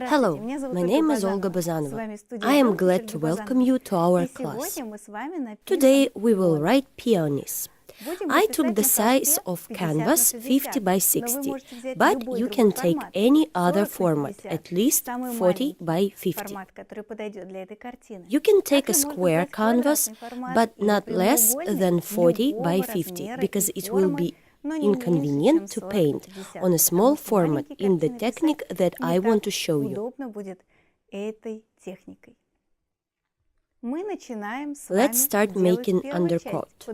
Hello, my name is Olga Bazanova. I am glad to welcome you to our class. Today we will write peonies. I took the size of canvas 50 by 60, but you can take any other format, at least 40 by 50. You can take a square canvas, but not less than 40 by 50, because it will be inconvenient to paint on a small format in the technique that I want to show you. Let's start making undercoat.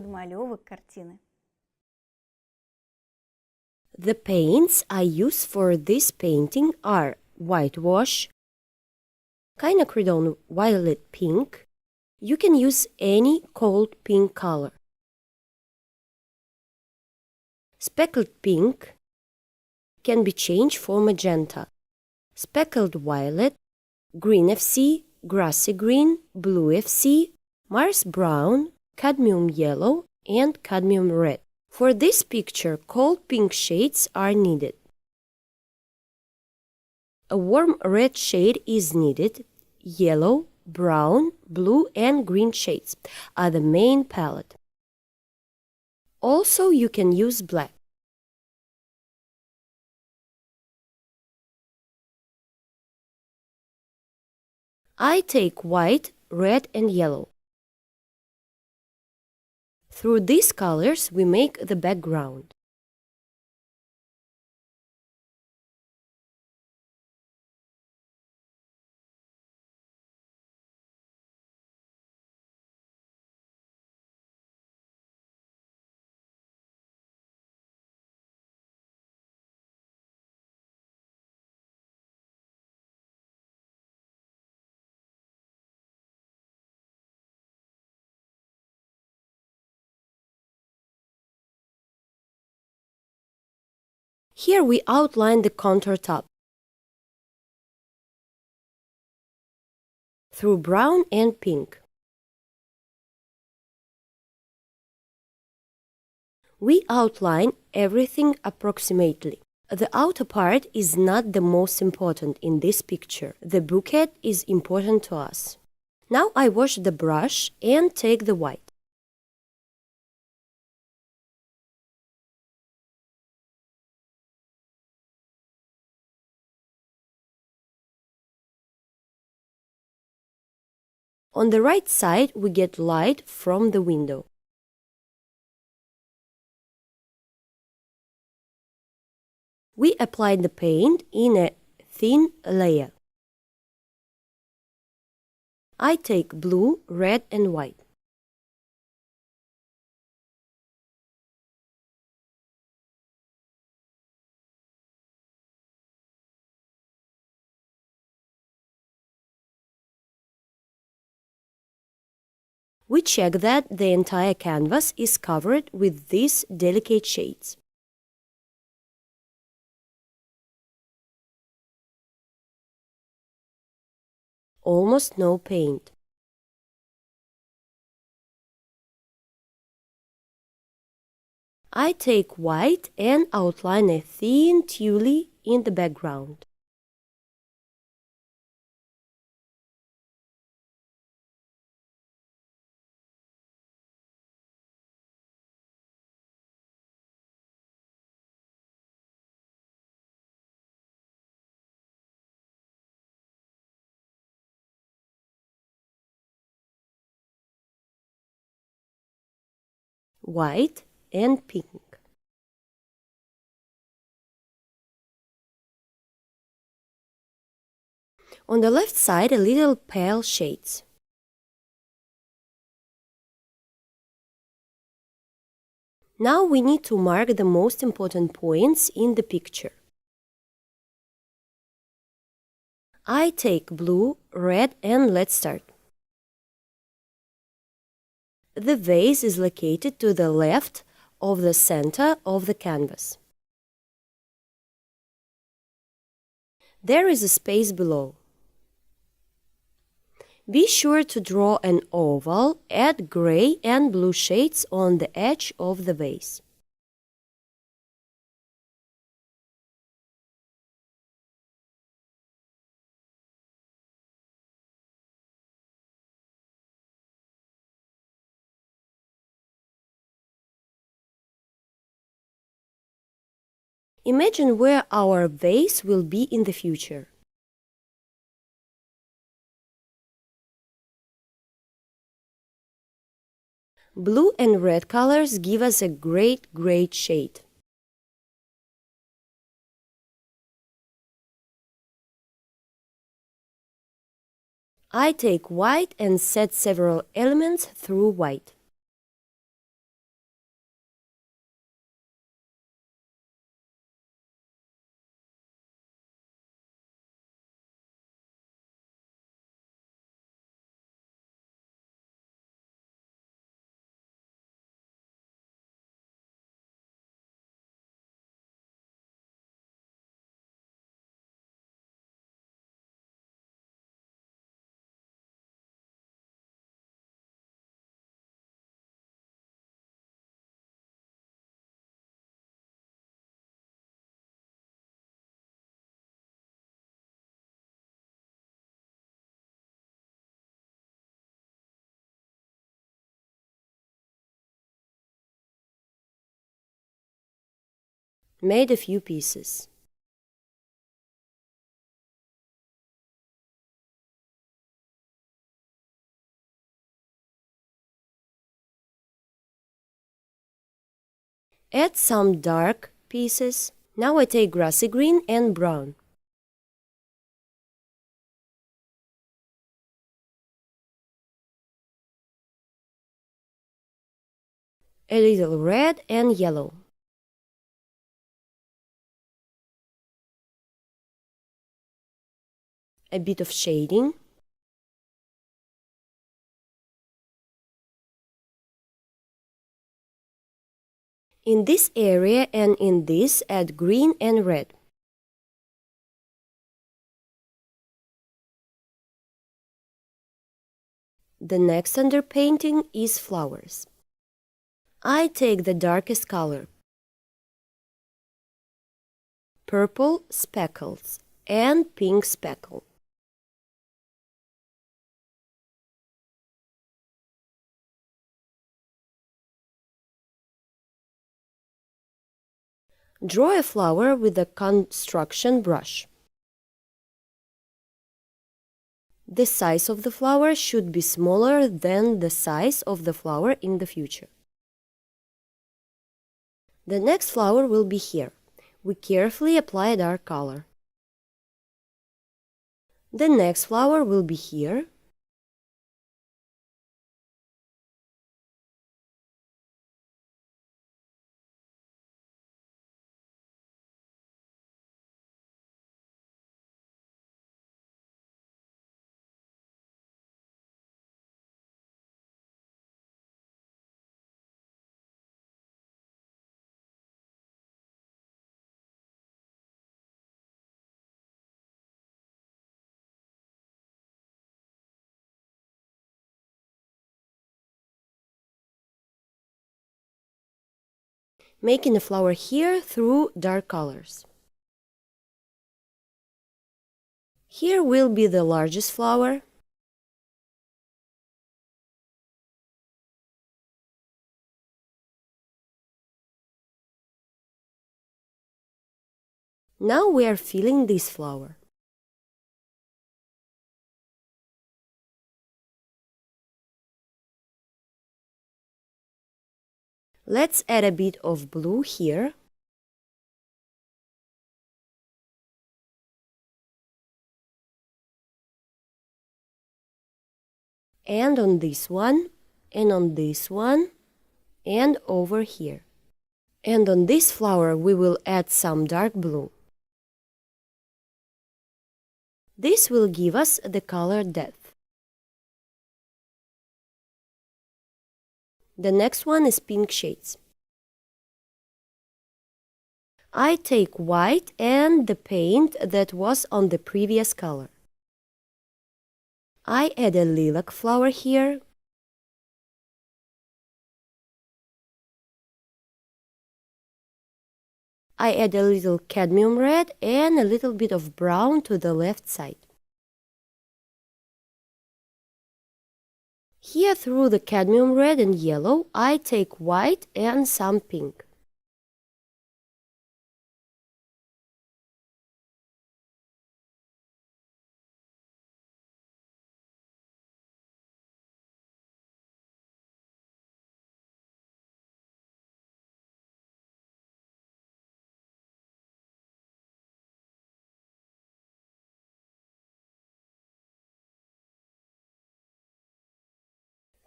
The paints I use for this painting are whitewash, quinacridone violet pink. You can use any cold pink color. Speckled pink can be changed for magenta, speckled violet, green FC, grassy green, blue FC, Mars brown, cadmium yellow, and cadmium red. For this picture, cold pink shades are needed. A warm red shade is needed. Yellow, brown, blue, and green shades are the main palette. Also, you can use black. I take white, red, and yellow. Through these colors, we make the background. Here we outline the contour top through brown and pink. We outline everything approximately. The outer part is not the most important in this picture. The bouquet is important to us. Now I wash the brush and take the white. On the right side, we get light from the window. We apply the paint in a thin layer. I take blue, red, and white. We check that the entire canvas is covered with these delicate shades. Almost no paint. I take white and outline a thin tulle in the background. White and pink. On the left side, a little pale shades. Now we need to mark the most important points in the picture. I take blue, red, and let's start. The vase is located to the left of the center of the canvas. There is a space below. Be sure to draw an oval, add gray and blue shades on the edge of the vase. Imagine where our vase will be in the future. Blue and red colors give us a great shade. I take white and set several elements through white. Made a few pieces. Add some dark pieces. Now I take grassy green and brown. A little red and yellow. A bit of shading. In this area and in this, add green and red. The next underpainting is flowers. I take the darkest color, purple speckles and pink speckle. Draw a flower with a construction brush. The size of the flower should be smaller than the size of the flower in the future. The next flower will be here. We carefully apply a dark color. The next flower will be here. Making a flower here through dark colors. Here will be the largest flower. Now we are filling this flower. Let's add a bit of blue here. And on this one, and on this one, and over here. And on this flower we will add some dark blue. This will give us the color depth. The next one is pink shades. I take white and the paint that was on the previous color. I add a lilac flower here. I add a little cadmium red and a little bit of brown to the left side. Here through the cadmium red and yellow, I take white and some pink.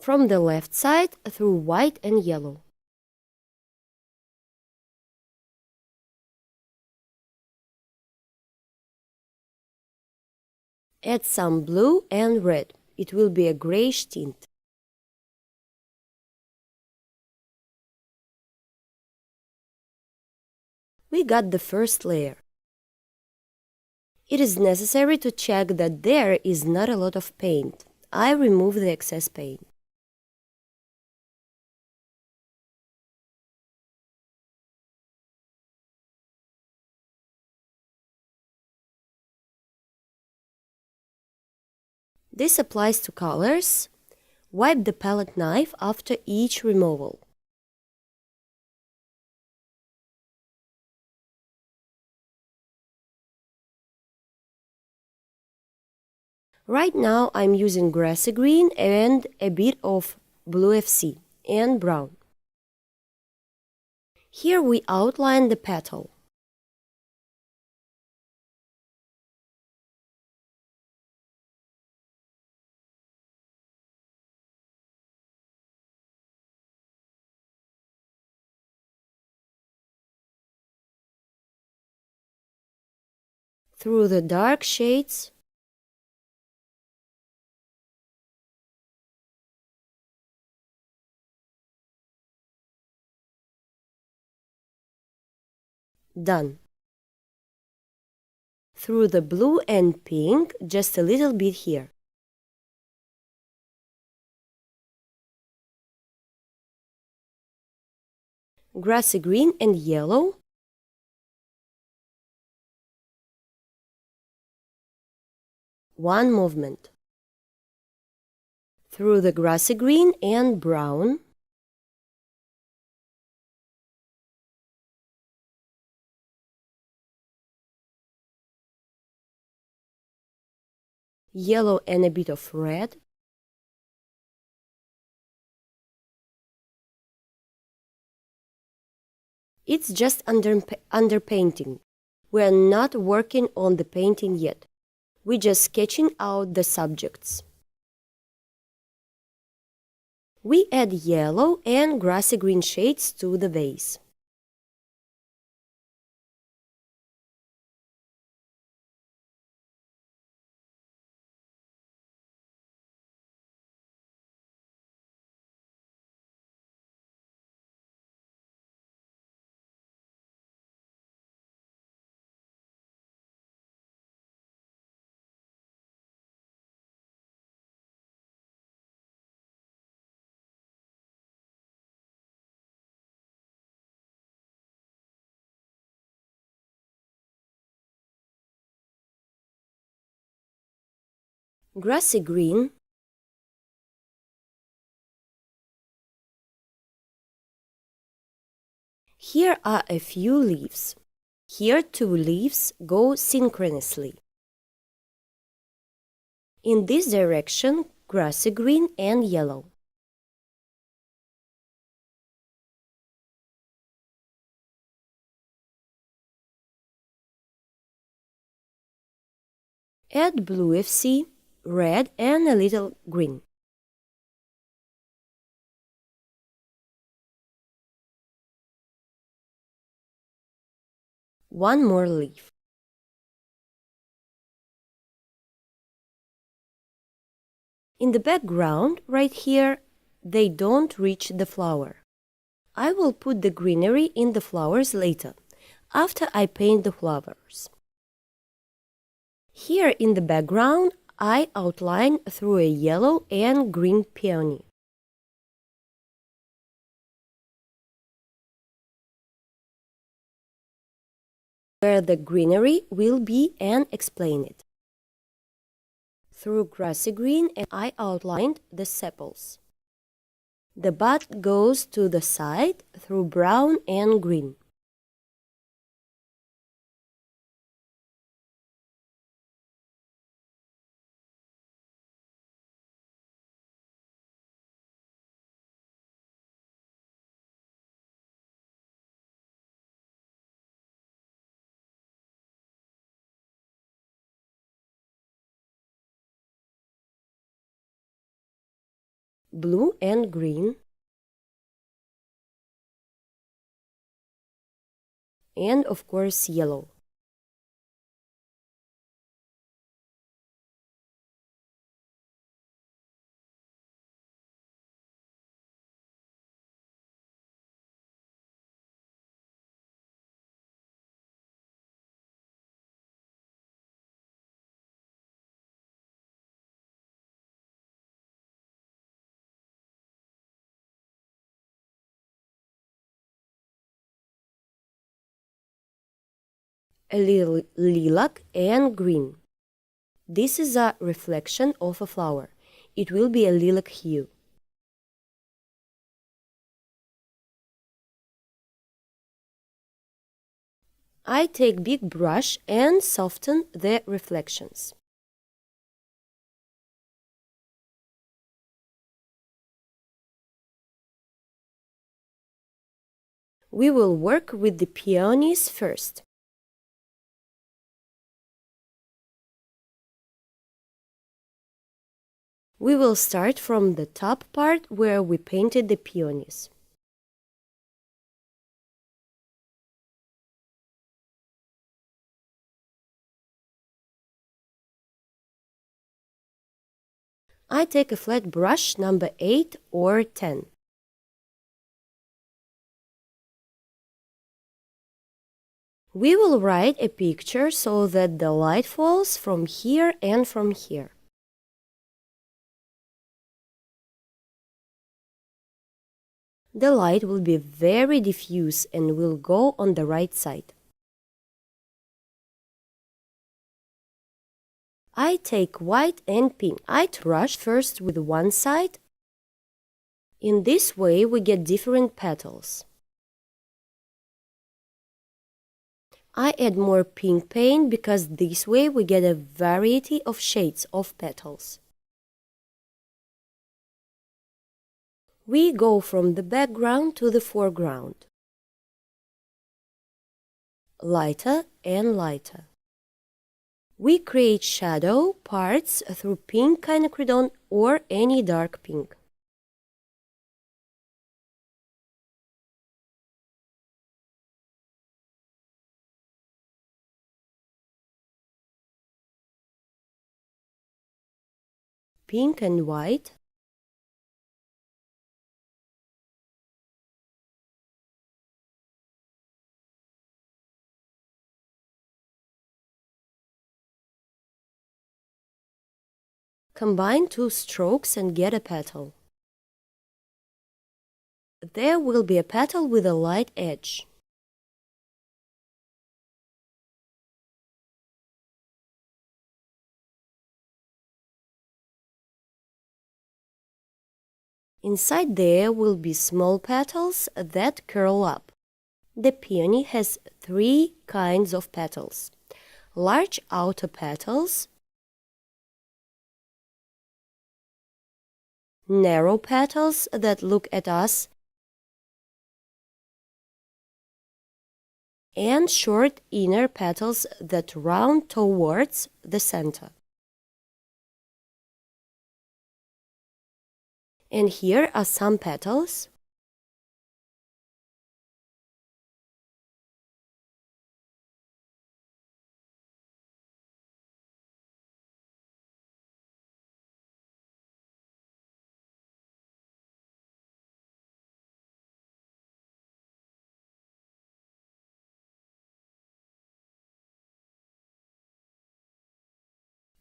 From the left side through white and yellow. Add some blue and red. It will be a grayish tint. We got the first layer. It is necessary to check that there is not a lot of paint. I remove the excess paint. This applies to colors. Wipe the palette knife after each removal. Right now I'm using grassy green and a bit of blue FC and brown. Here we outline the petal. Through the dark shades, done. Through the blue and pink, just a little bit here. Grassy green and yellow. One movement. Through the grassy green and brown. Yellow and a bit of red. It's just underpainting. We're not working on the painting yet. We're just sketching out the subjects. We add yellow and grassy green shades to the vase. Grassy green. Here are a few leaves. Here 2 leaves go synchronously. In this direction, grassy green and yellow. Add blue FC, red and a little green. One more leaf. In the background, right here, they don't reach the flower. I will put the greenery in the flowers later. after I paint the flowers. Here in the background, I outline through a yellow and green peony. Where the greenery will be and explain it. Through grassy green, I outlined the sepals. The bud goes to the side through brown and green. Blue and green. And of course yellow. A little lilac and green. This is a reflection of a flower. It will be a lilac hue. I take big brush and soften the reflections. We will work with the peonies first. We will start from the top part where we painted the peonies. I take a flat brush number 8 or 10. We will write a picture so that the light falls from here and from here. The light will be very diffuse and will go on the right side. I take white and pink. I brush first with one side. In this way we get different petals. I add more pink paint because this way we get a variety of shades of petals. We go from the background to the foreground. Lighter and lighter. We create shadow parts through pink quinacridone or any dark pink. Pink and white. Combine two strokes and get a petal. There will be a petal with a light edge. Inside there will be small petals that curl up. The peony has 3 kinds of petals. Large outer petals, narrow petals that look at us, and short inner petals that round towards the center. And here are some petals.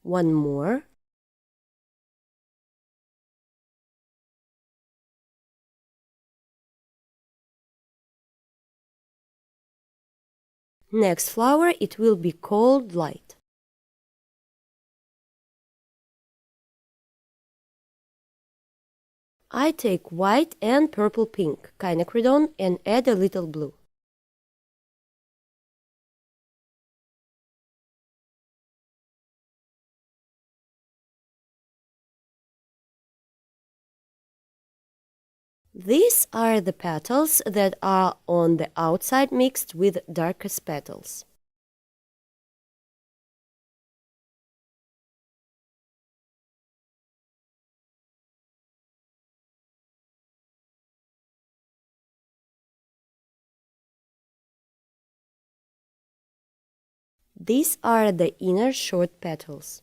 One more. Next flower, it will be called light. I take white and purple pink quinacridone and add a little blue. These are the petals that are on the outside mixed with darkest petals. These are the inner short petals.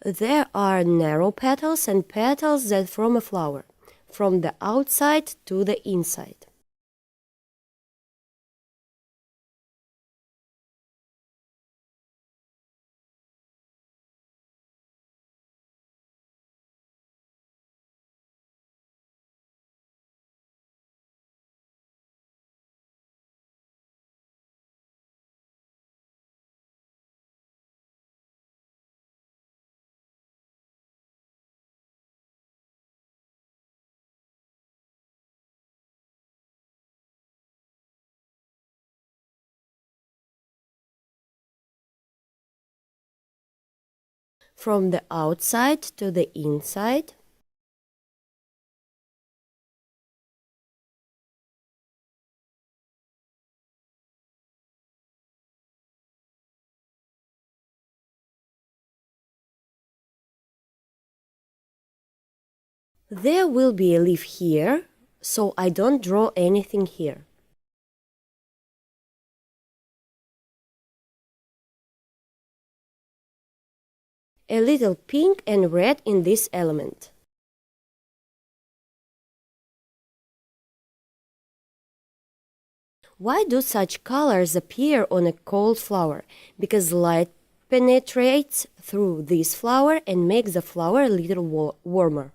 There are narrow petals and petals that form a flower, from the outside to the inside. From the outside to the inside. There will be a leaf here, so I don't draw anything here. A little pink and red in this element. Why do such colors appear on a cold flower? Because light penetrates through this flower and makes the flower a little warmer.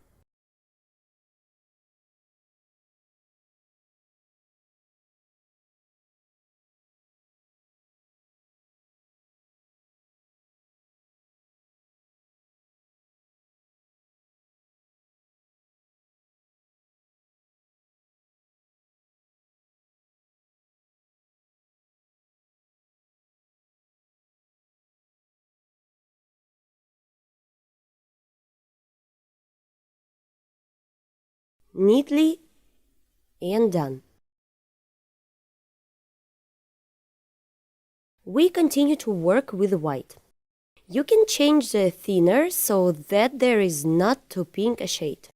Neatly and done. We continue to work with white. You can change the thinner so that there is not too pink a shade.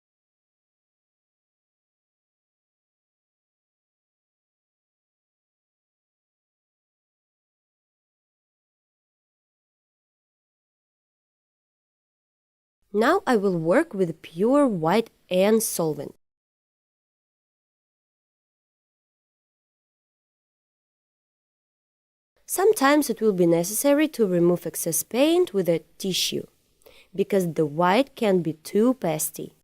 Now I will work with pure white and solvent. Sometimes it will be necessary to remove excess paint with a tissue, because the white can be too pasty.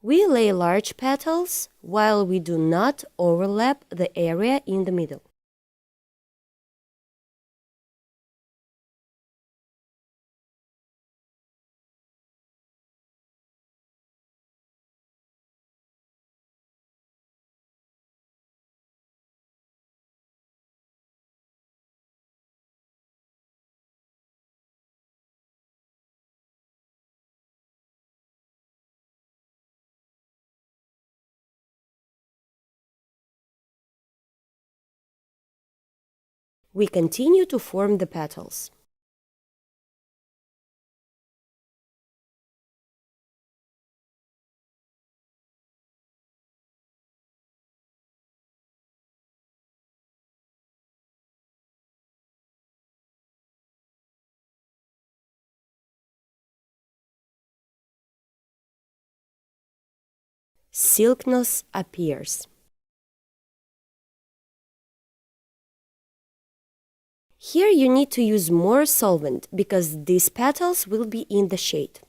We lay large petals while we do not overlap the area in the middle. We continue to form the petals. silkiness appears. Here you need to use more solvent because these petals will be in the shade.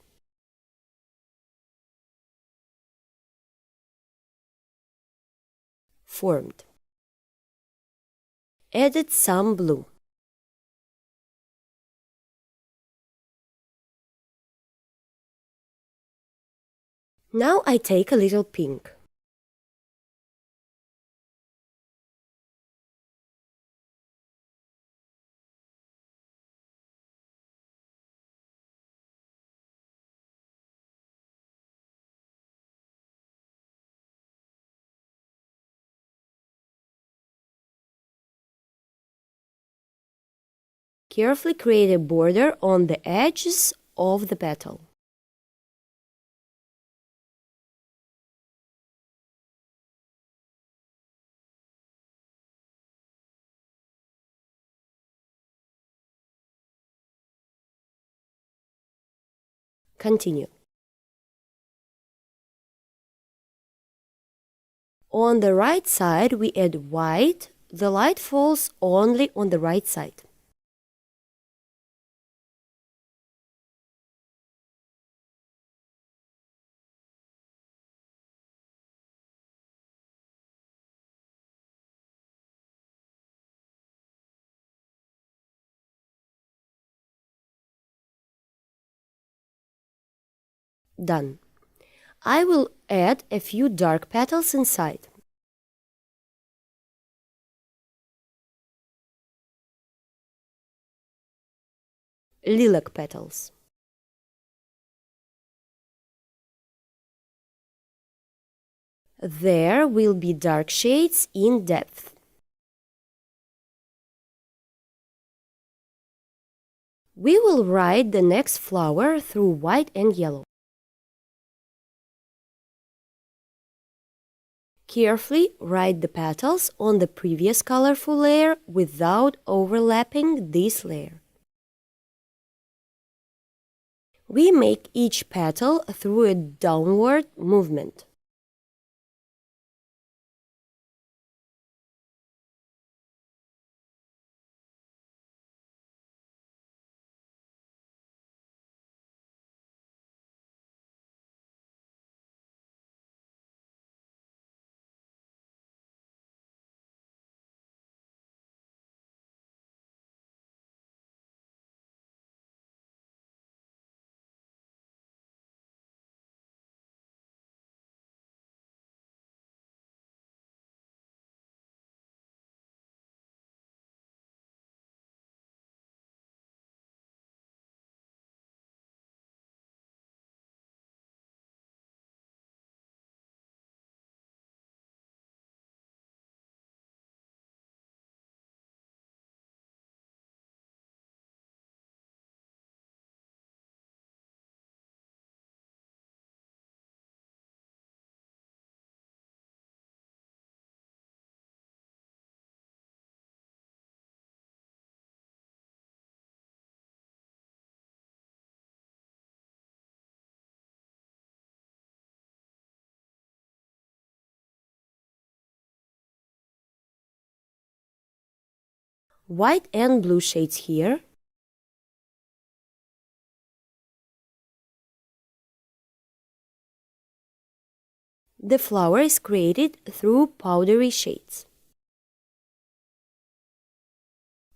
Formed. Added some blue. Now I take a little pink. Carefully create a border on the edges of the petal. Continue. On the right side, we add white. The light falls only on the right side. Done. I will add a few dark petals inside. Lilac petals. There will be dark shades in depth. We will write the next flower through white and yellow. Carefully write the petals on the previous colorful layer without overlapping this layer. We make each petal through a downward movement. White and blue shades here. The flower is created through powdery shades.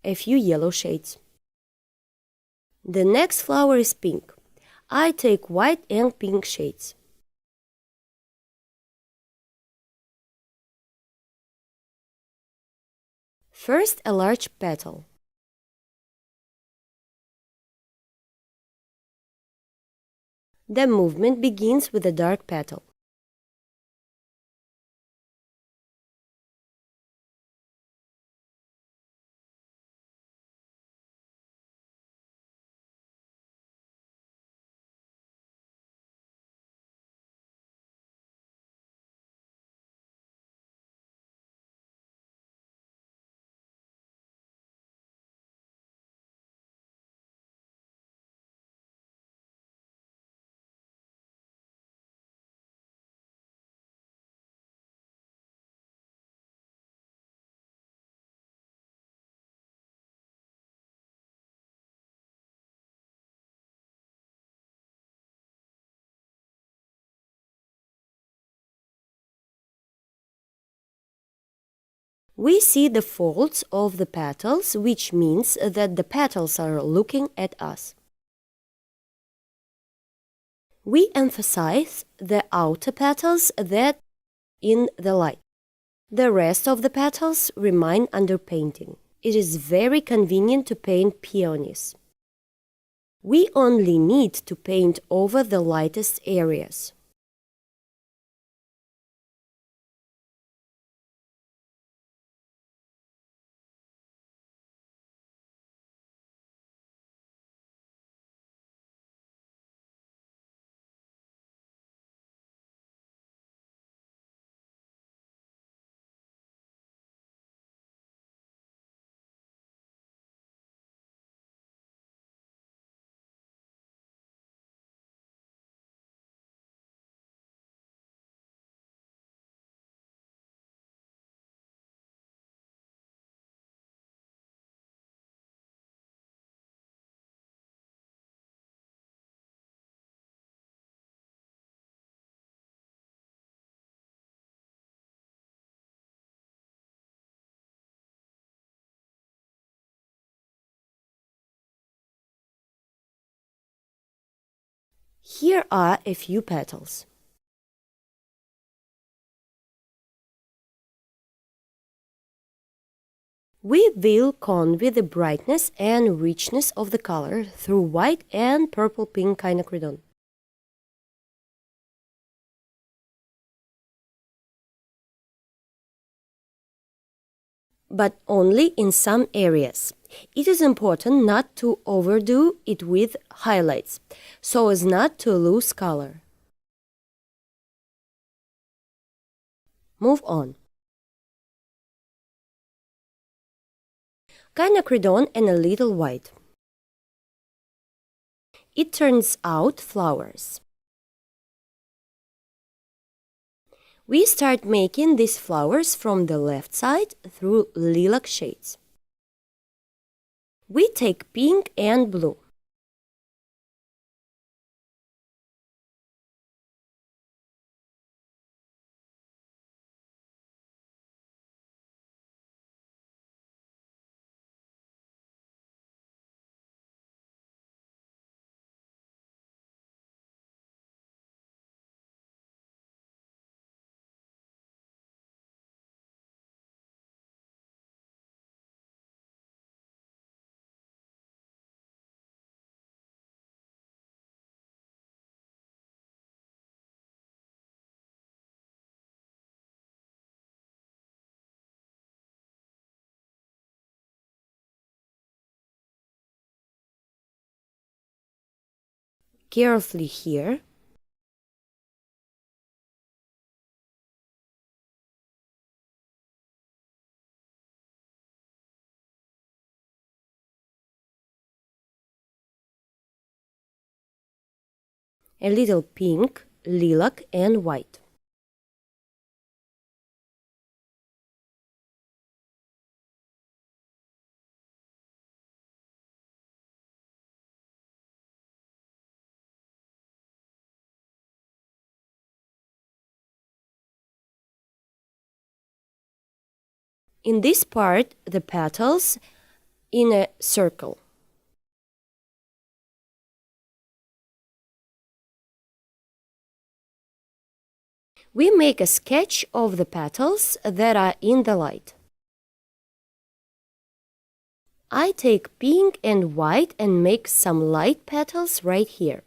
A few yellow shades. The next flower is pink. I take white and pink shades. First, a large petal. The movement begins with a dark petal. We see the folds of the petals, which means that the petals are looking at us. We emphasize the outer petals that in the light. The rest of the petals remain under painting. It is very convenient to paint peonies. We only need to paint over the lightest areas. Here are a few petals. We will convey the brightness and richness of the color through white and purple-pink quinacridone. But only in some areas. It is important not to overdo it with highlights, so as not to lose color. Move on. Quinacridone and a little white. It turns out flowers. We start making these flowers from the left side through lilac shades. We take pink and blue. Carefully here. A little pink, lilac and white. In this part, the petals in a circle. We make a sketch of the petals that are in the light. I take pink and white and make some light petals right here.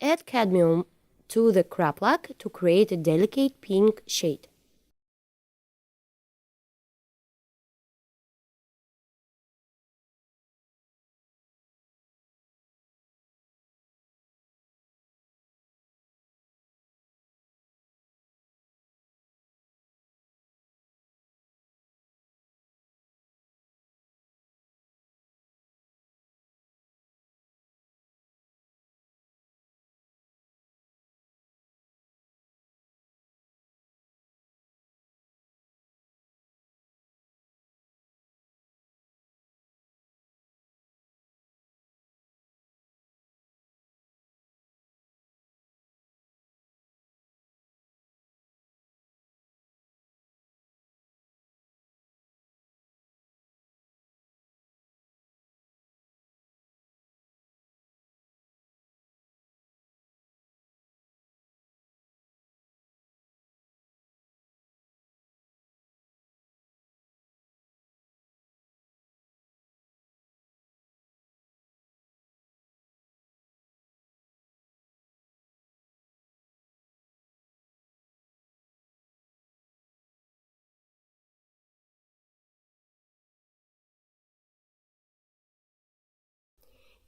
Add cadmium to the craplak to create a delicate pink shade.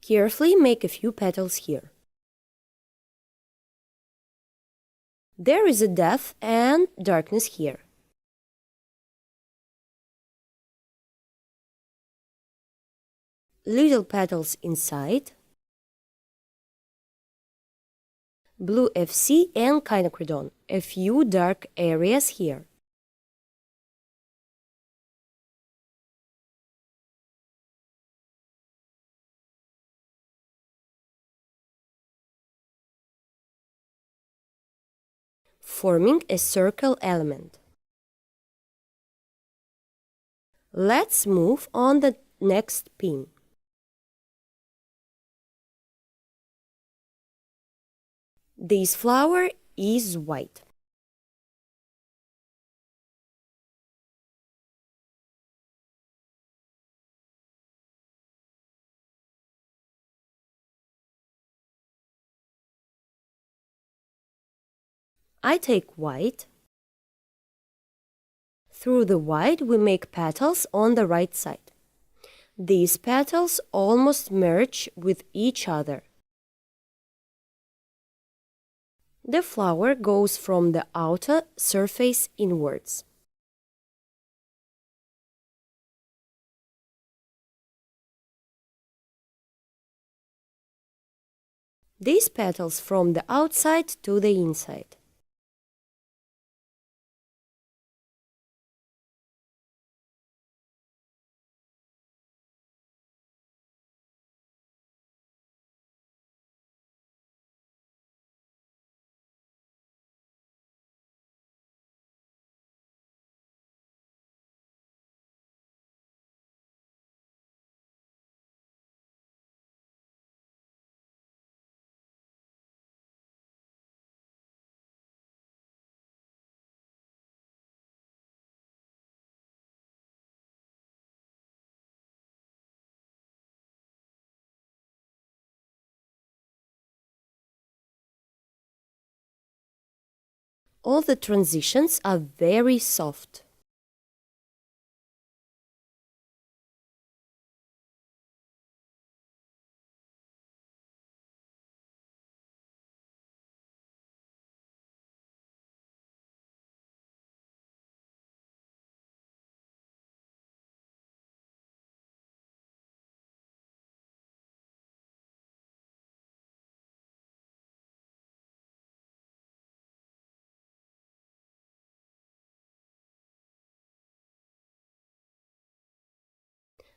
Carefully make a few petals here. There is a depth and darkness here. Little petals inside. Blue FC and quinacridone. A few dark areas here. Forming a circle element. Let's move on the next pin. This flower is white. I take white. Through the white we make petals on the right side. These petals almost merge with each other. The flower goes from the outer surface inwards. These petals from the outside to the inside. All the transitions are very soft.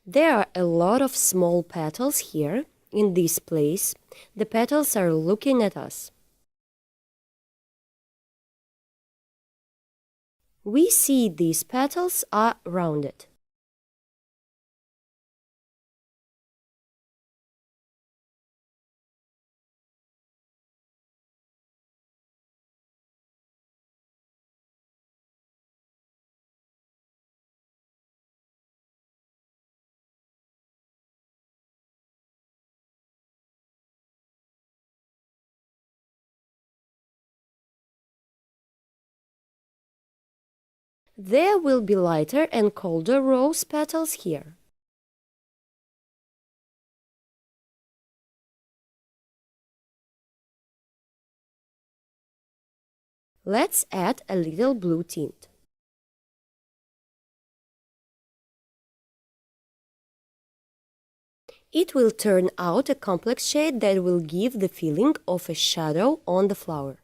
There are a lot of small petals here. In this place, the petals are looking at us. We see these petals are rounded. There will be lighter and colder rose petals here. Let's add a little blue tint. It will turn out a complex shade that will give the feeling of a shadow on the flower.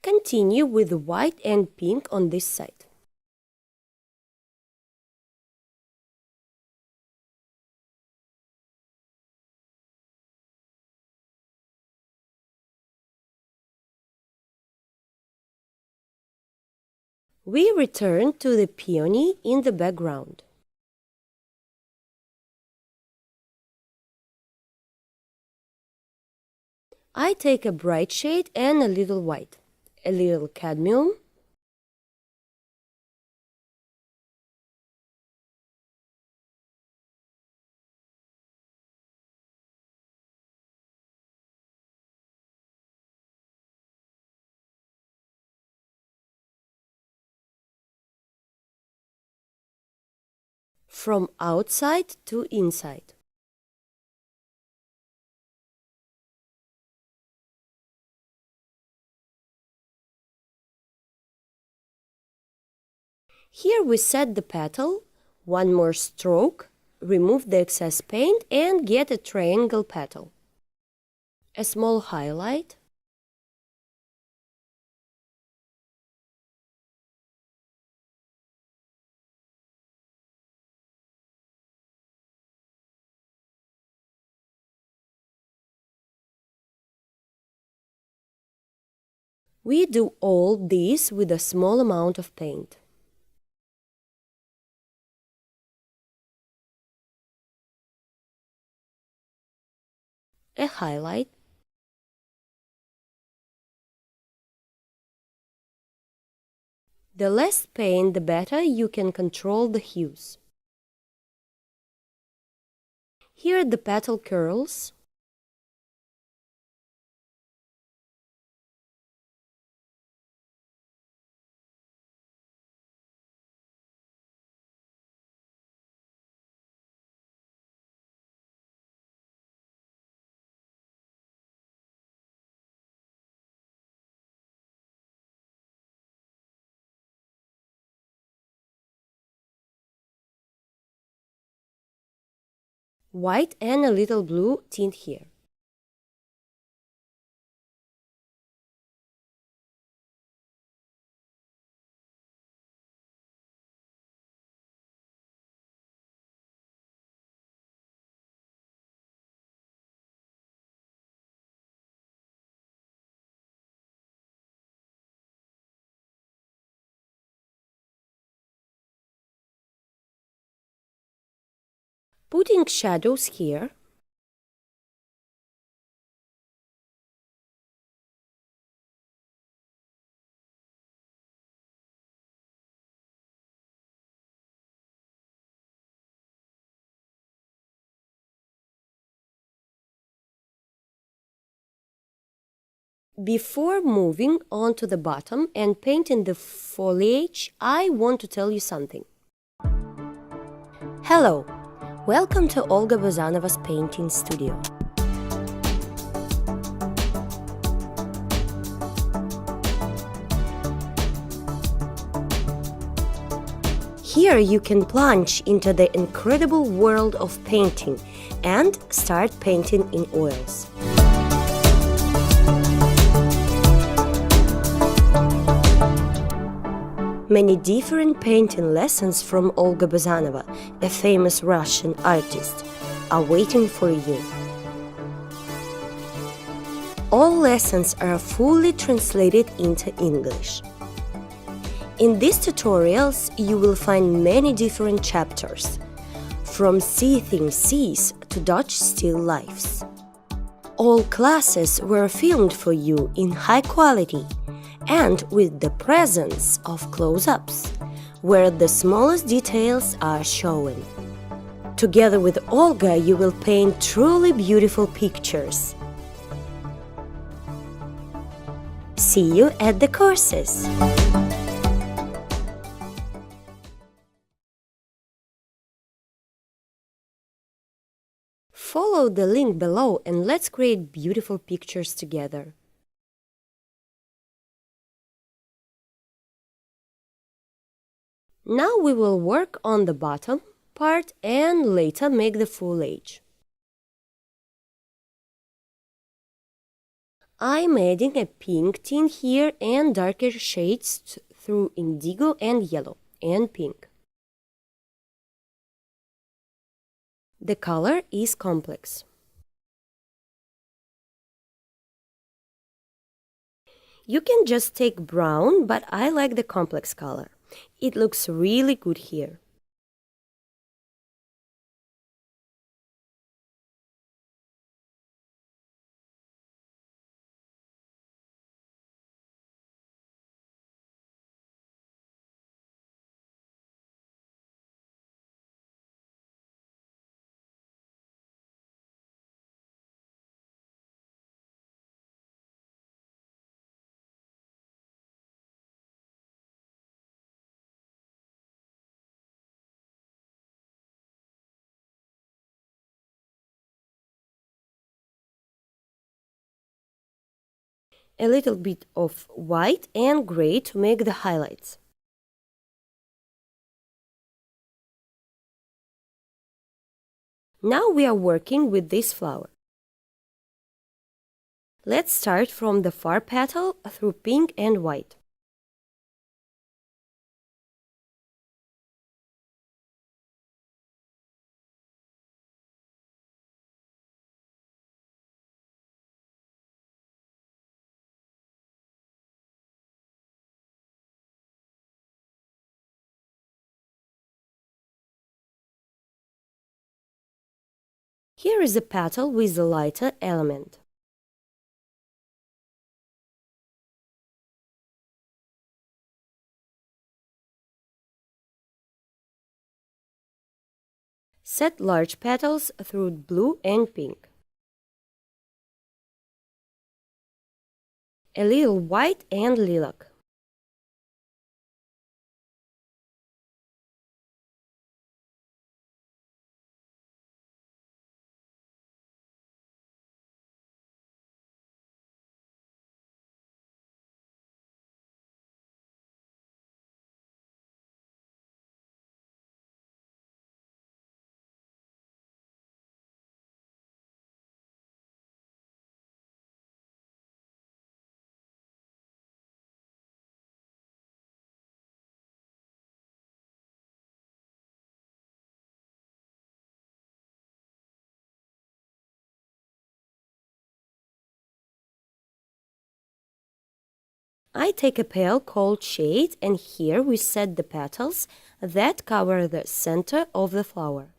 Continue with the white and pink on this side. We return to the peony in the background. I take a bright shade and a little white, a little cadmium, from outside to inside. Here we set the petal, one more stroke, remove the excess paint and get a triangle petal. A small highlight. We do all this with a small amount of paint. A highlight. The less paint, the better you can control the hues. Here the petal curls. White and a little blue tint here. Putting shadows here. Before moving on to the bottom and painting the foliage, I want to tell you something. Hello! Welcome to Olga Bazanova's painting studio. Here you can plunge into the incredible world of painting and start painting in oils. Many different painting lessons from Olga Bazanova, a famous Russian artist, are waiting for you. All lessons are fully translated into English. In these tutorials, you will find many different chapters, from seething seas to Dutch still lifes. All classes were filmed for you in high quality and with the presence of close-ups, where the smallest details are shown. Together with Olga, you will paint truly beautiful pictures. See you at the courses! Follow the link below and let's create beautiful pictures together. Now we will work on the bottom part and later make the foliage. I'm adding a pink tint here and darker shades through indigo and yellow and pink. The color is complex. You can just take brown, but I like the complex color. It looks really good here. a little bit of white and gray to make the highlights. Now we are working with this flower. Let's start from the far petal through pink and white. Here is a petal with a lighter element. Set large petals through blue and pink. A little white and lilac. I take a pale cold shade and here we set the petals that cover the center of the flower.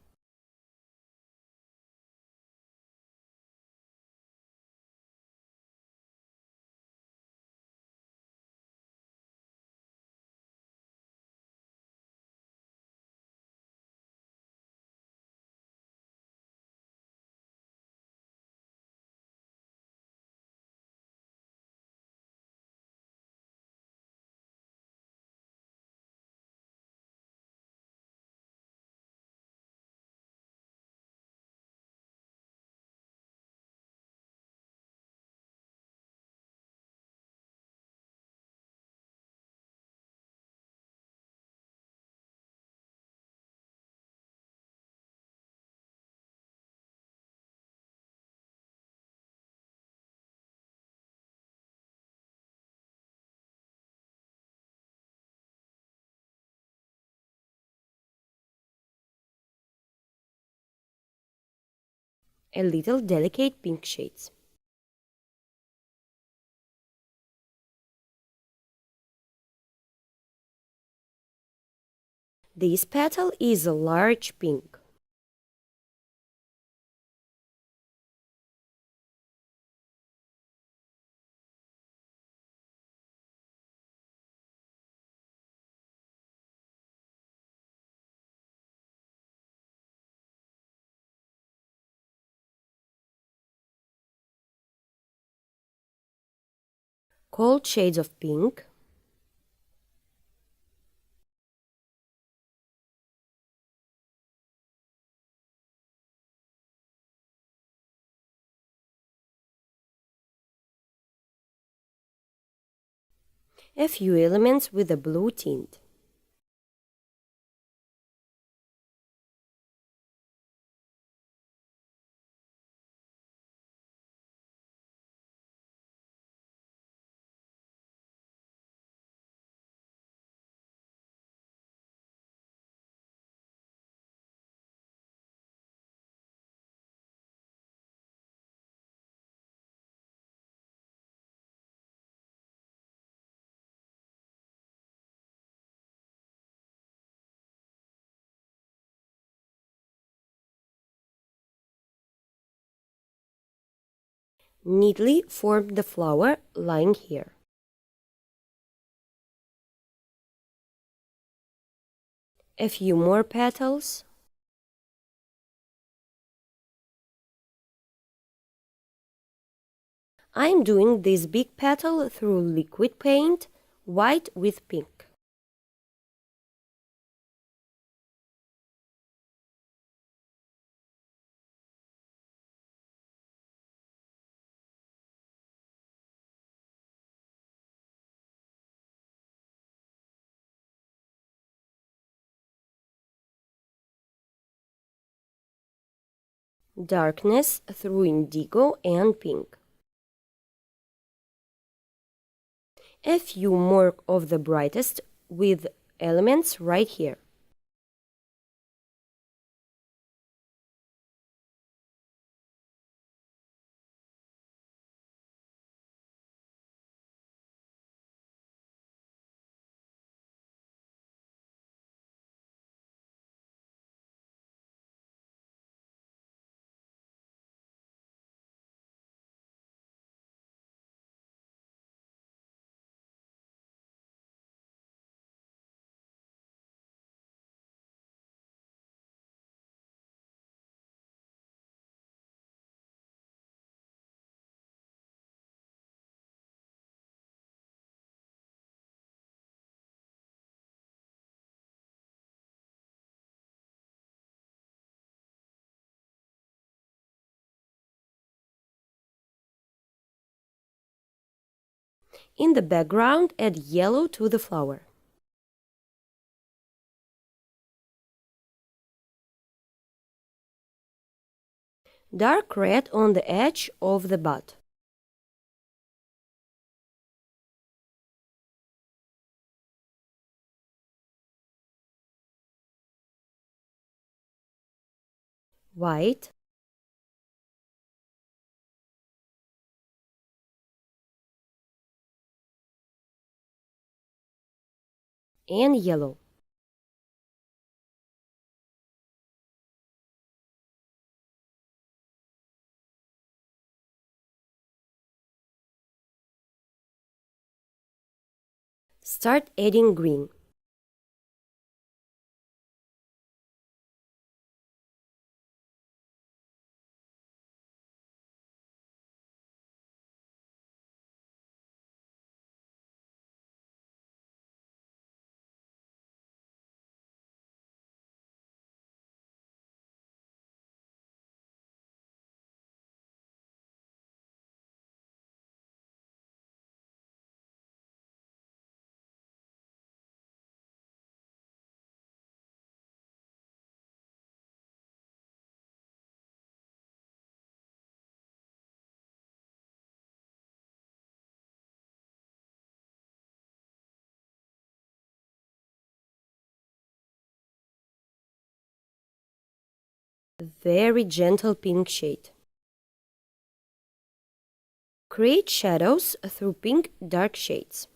A little delicate pink shades. This petal is a large pink. Cold shades of pink. A few elements with a blue tint. Neatly form the flower lying here. A few more petals. I'm doing this big petal through liquid paint, white with pink. darkness through indigo and pink. A few more of the brightest with elements right here. In the background, add yellow to the flower. Dark red on the edge of the bud. White. And yellow. Start adding green. Very gentle pink shade. Create shadows through pink dark shades.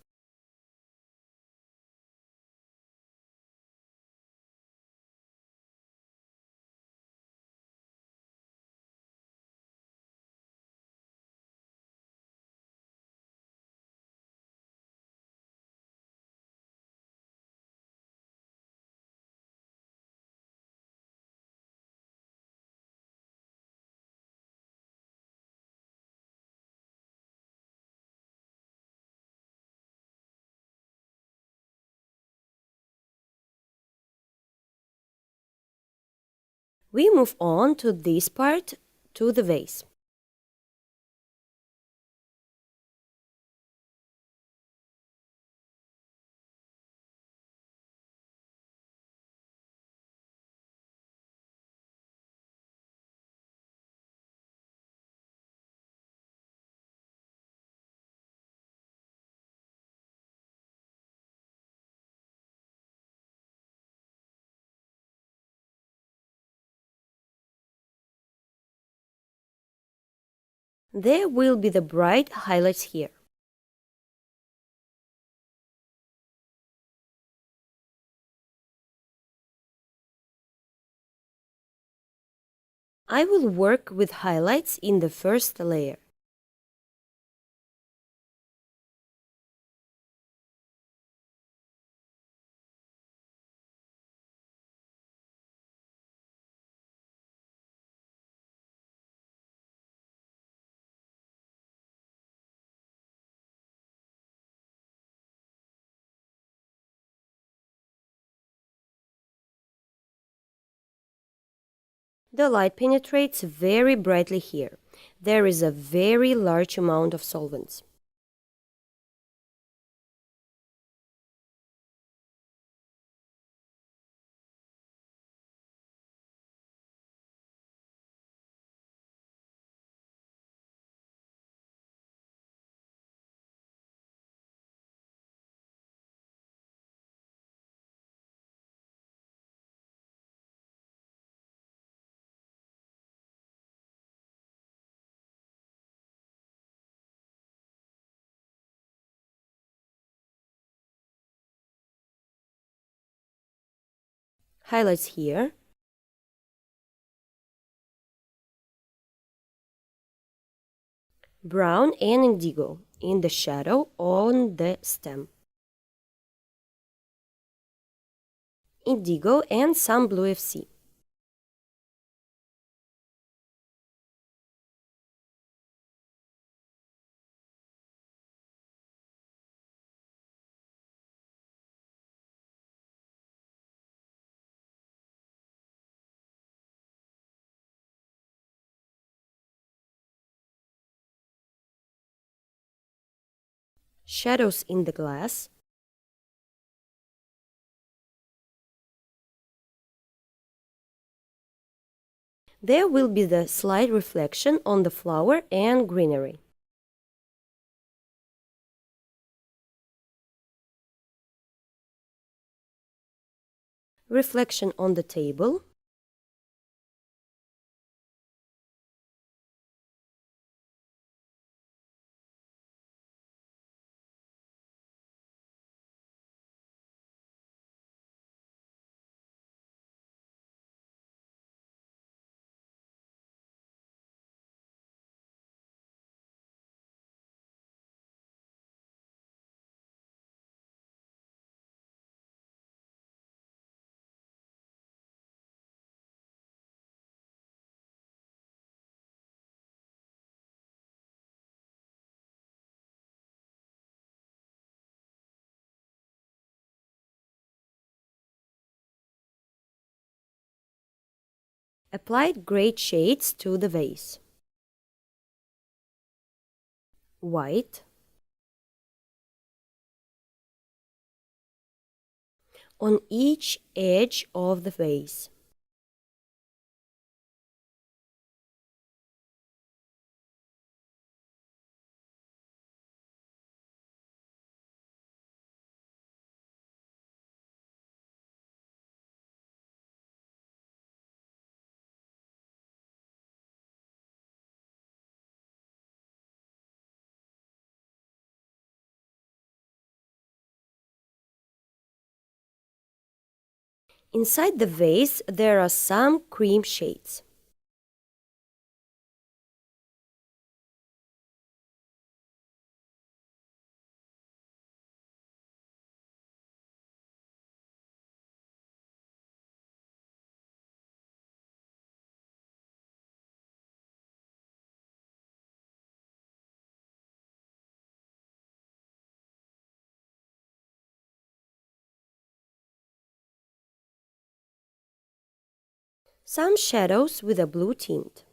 We move on to this part, to the vase. There will be the bright highlights here. I will work with highlights in the first layer. The light penetrates very brightly here. There is a very large amount of solvents. highlights here, brown and indigo in the shadow on the stem, indigo and some blue FC. Shadows in the glass, there will be the slight reflection on the flower and greenery. Reflection on the table, applied great shades to the vase. White, on each edge of the vase. Inside the vase there are some cream shades. Some shadows with a blue tint.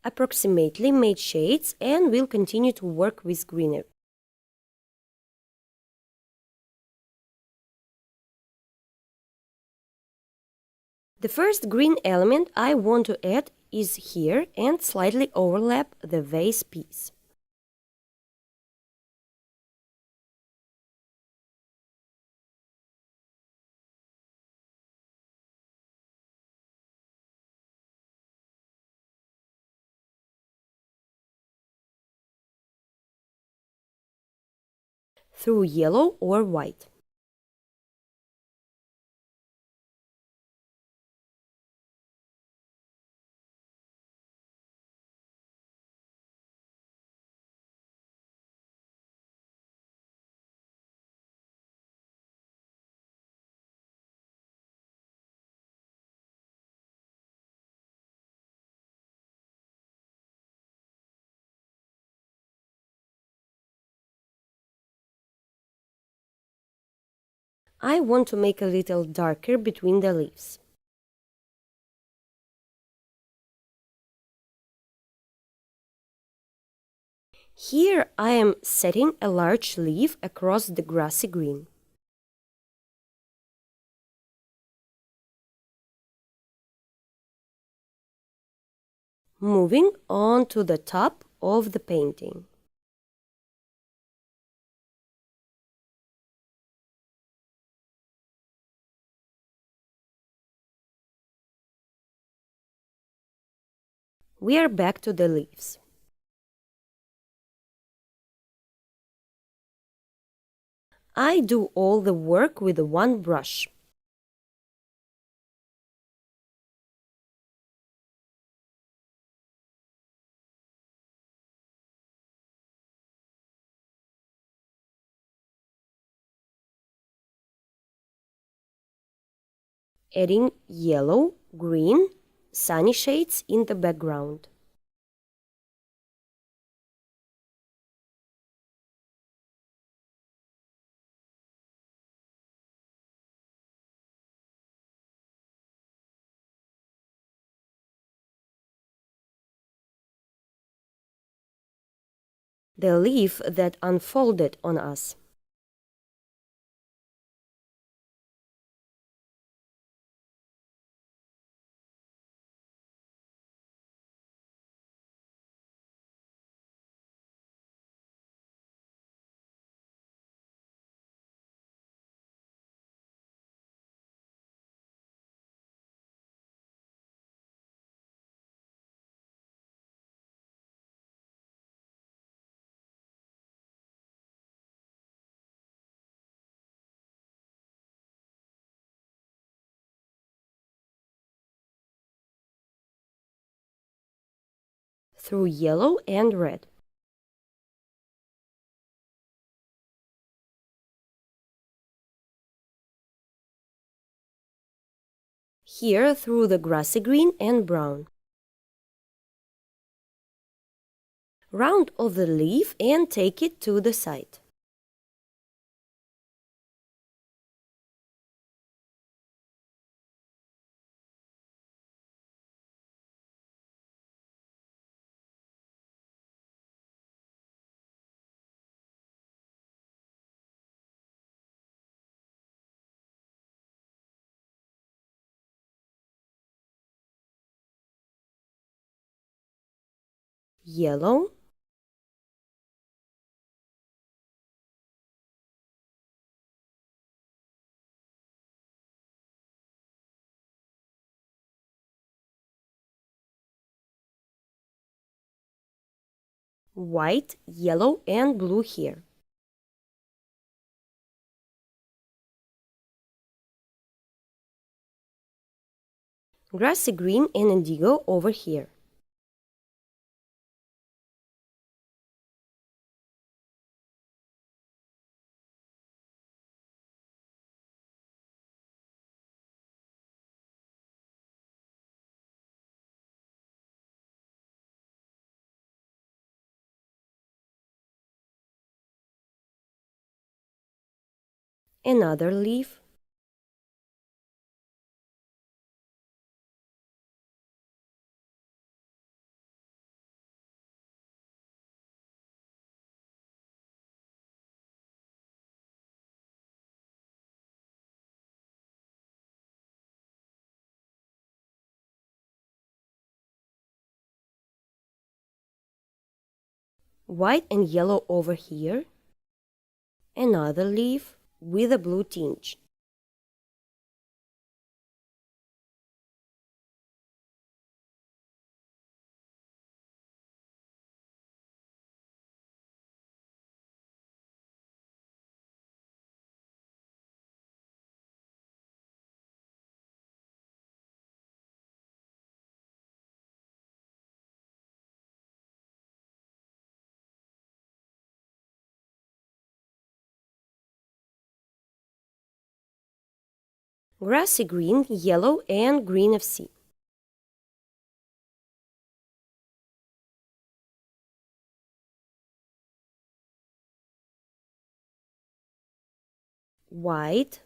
Approximately made shades and will continue to work with greenery. The first green element I want to add is here and slightly overlap the vase piece. Through yellow or white. I want to make a little darker between the leaves. Here I am setting a large leaf across the grassy green. Moving on to the top of the painting. We are back to the leaves. I do all the work with one brush. Adding yellow, green, sunny shades in the background. The leaf that unfolded on us. Through yellow and red. Here through the grassy green and brown. Round off the leaf and take it to the side. Yellow, white, yellow and blue here. Grassy green and indigo over here. Another leaf. White and yellow over here. Another leaf with a blue tinge. Grassy green, yellow and green of sea. White,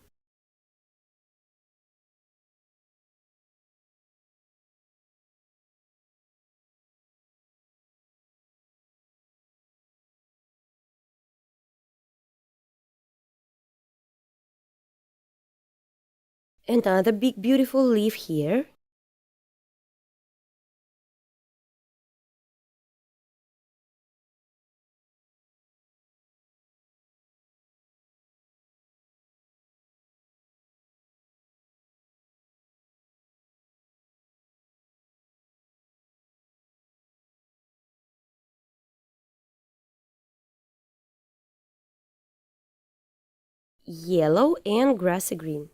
another big beautiful leaf here. yellow and grassy green.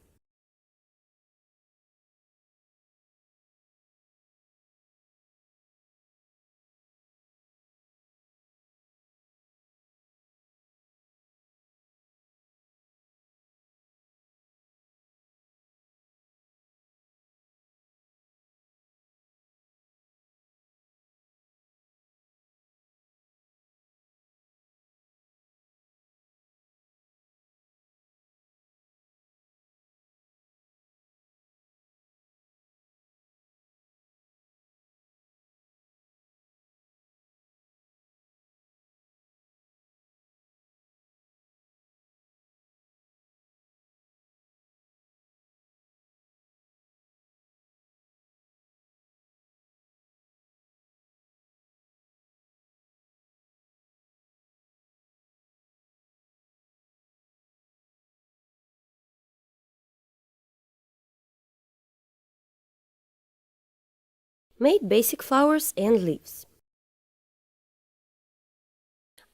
Make basic flowers and leaves.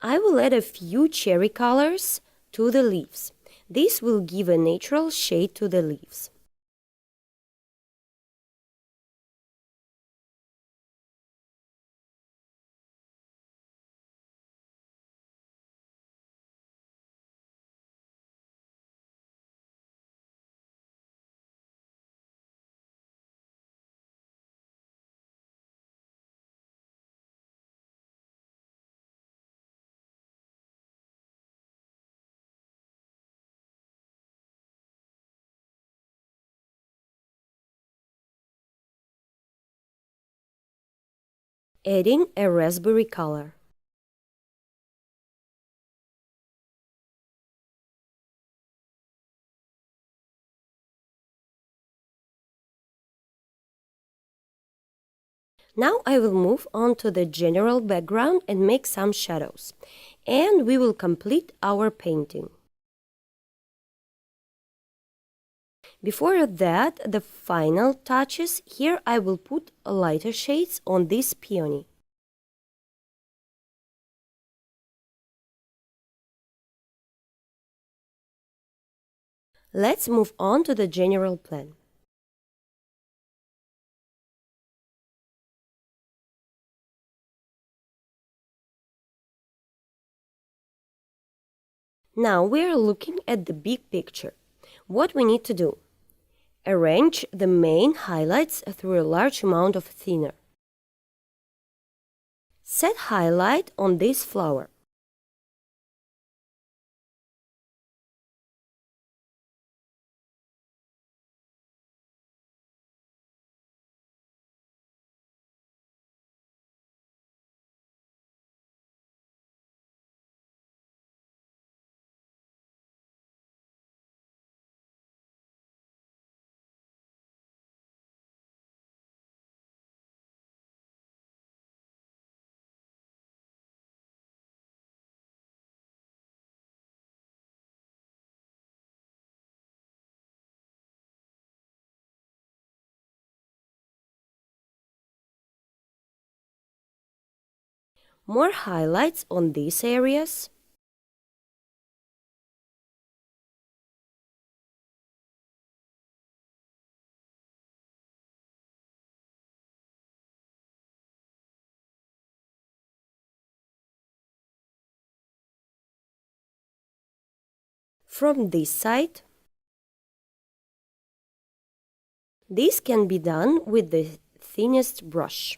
I will add a few cherry colors to the leaves. This will give a natural shade to the leaves. Adding a raspberry color. Now I will move on to the general background and make some shadows. And we will complete our painting. Before that, the final touches, here I will put lighter shades on this peony. Let's move on to the general plan. Now we are looking at the big picture. What we need to do? Arrange the main highlights through a large amount of thinner. Set highlight on this flower. More highlights on these areas. From this side. This can be done with the thinnest brush.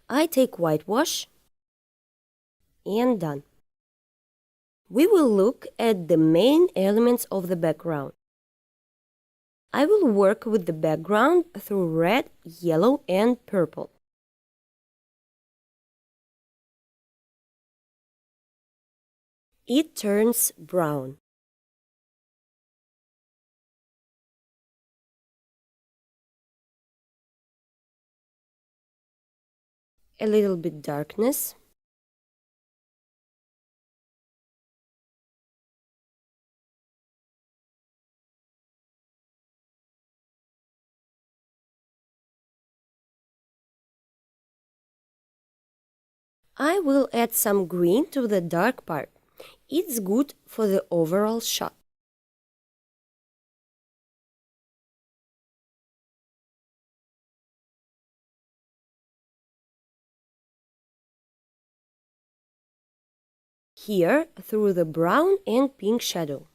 I take whitewash and done. We will look at the main elements of the background. I will work with the background through red, yellow and purple. It turns brown. A little bit darkness. I will add some green to the dark part. It's good for the overall shot. Here, through the brown and pink shadow.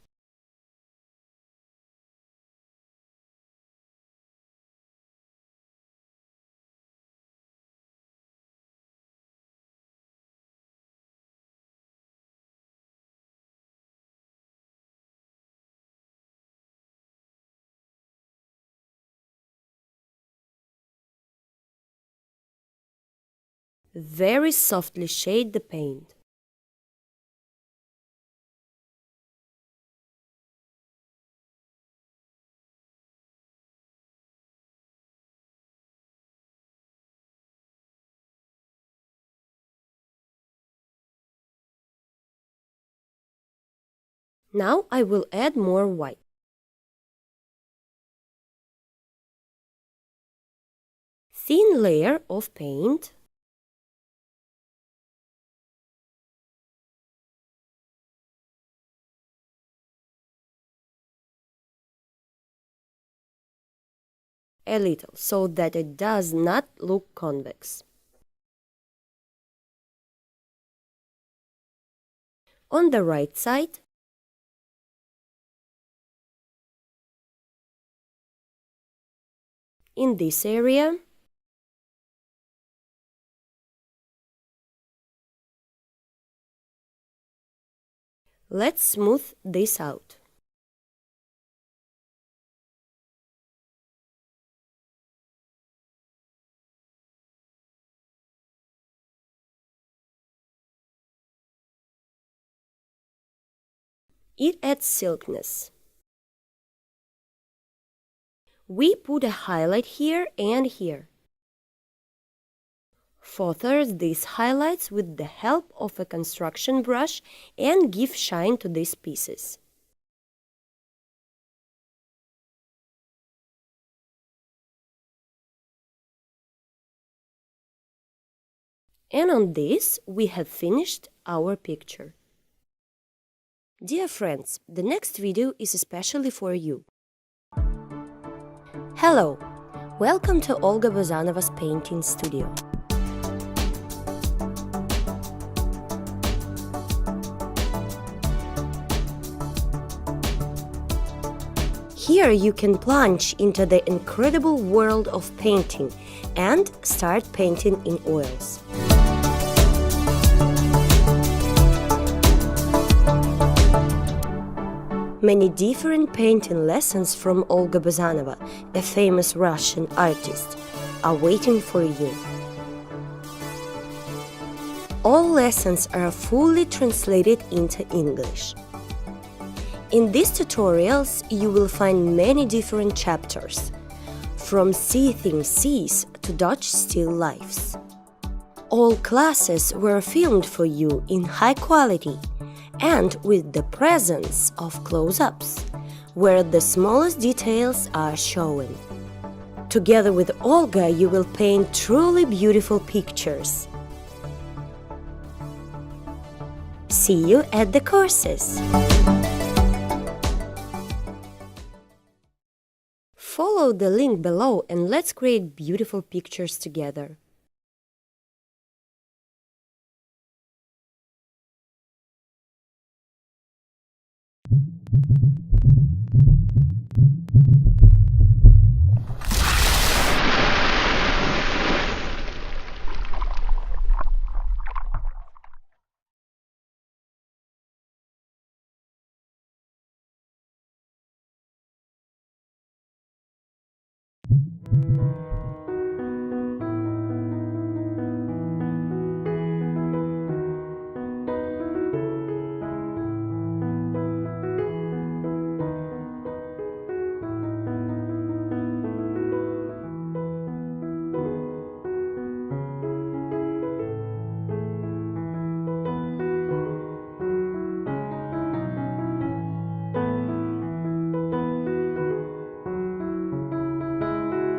Very softly shade the paint. Now I will add more white. Thin layer of paint. A little, so that it does not look convex. On the right side, in this area, let's smooth this out. It adds silkiness. We put a highlight here and here. Further these highlights with the help of a construction brush and give shine to these pieces. And on this, we have finished our picture. Dear friends, the next video is especially for you. Hello! Welcome to Olga Bazanova's painting studio. Here you can plunge into the incredible world of painting and start painting in oils. Many different painting lessons from Olga Bazanova, a famous Russian artist, are waiting for you. All lessons are fully translated into English. In these tutorials, you will find many different chapters, from seething seas to Dutch still lifes. All classes were filmed for you in high quality and with the presence of close-ups, where the smallest details are shown. Together with Olga, you will paint truly beautiful pictures. See you at the courses! Follow the link below and let's create beautiful pictures together.